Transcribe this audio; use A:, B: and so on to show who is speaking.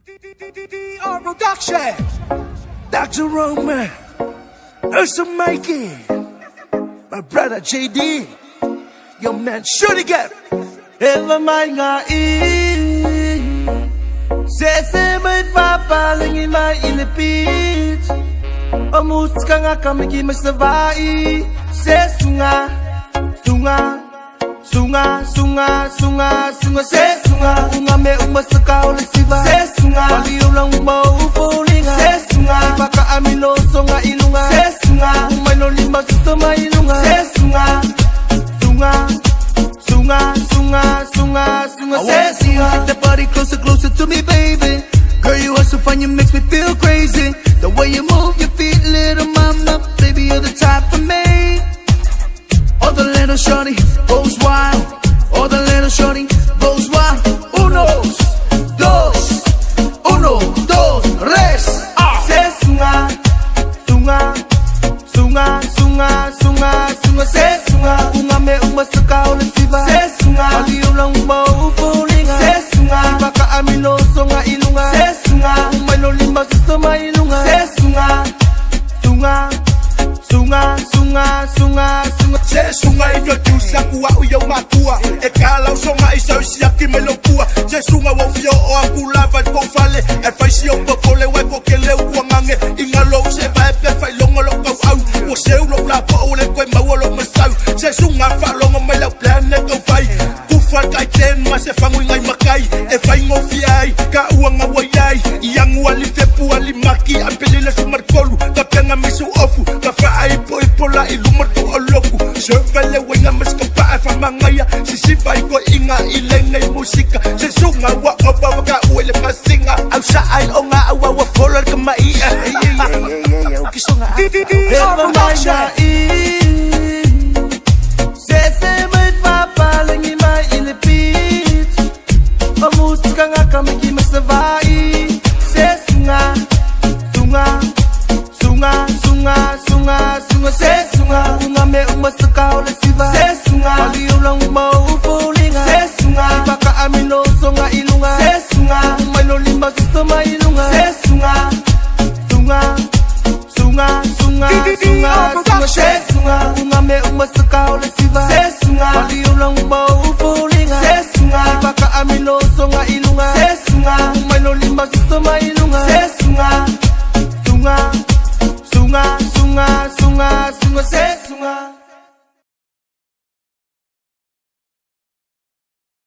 A: DDR Production, Dr. Roman, Ursa Mikey, my brother JD, your man Shooty Gap.
B: Eva mai nga se mai papalingi mai ilipit. Omus ka nga kamigi mas navai. Se sunga, sunga, sunga, sunga, sunga, sunga, se sunga. Unga me umasakaw na siva. Se sunga, paliw lang maufulinga. Se sunga, baka amino songa ilunga. Se sunga, umay no lima susto mailunga. Se sunga, sunga, sunga, sunga, sunga, sunga. I wanna see you take the body closer, closer to me, baby. Girl, you are so fine, you makes me feel crazy. The way you move your feet, little mama, baby, you're the type for me. All the little shorty goes wild. All the little shorty goes wild. Uno, dos, tres. Se sunga, sunga, sunga, sunga, sunga, sunga. Se sunga, unga me umasakaw na siva. Se sunga, paliw lang maufulinga. Se sunga, baka amino songa ilunga. Se sunga, umay no lima susto mailunga. Se sunga, sunga, sunga, sunga, sunga, sunga.
C: Se sunga introduce aku au yo makua. E kala songa isa usiaki melopua. Se sunga wo fio o aku lava ko fale. E fai si o popole wa ko kele uangange. Ingalo se va pe fai longo lo kau au. O se ulo la po o le ko mau lo masau. Se sunga fa longo me la plan ne ko fai. Ku fa kai ten ma se fangu ngai makai. E fai ngo fiai ka uanga waiai. Yang wali te pu ali maki ampelile sumar kolu. Ka penga misu ofu. Ka fa ai poi pola ilumar to oloku. Se vele wenga mas ka pa fa mangaya. Si vai ko inga ileng nei musika. Se sunga wa oba wa ka uele masinga. Au sa ai onga awa wa follow ka mai.
A: Ukisonga
B: Eva mai nga se mai papalingi mai ilipit. Omus ka nga kamigi mas navai.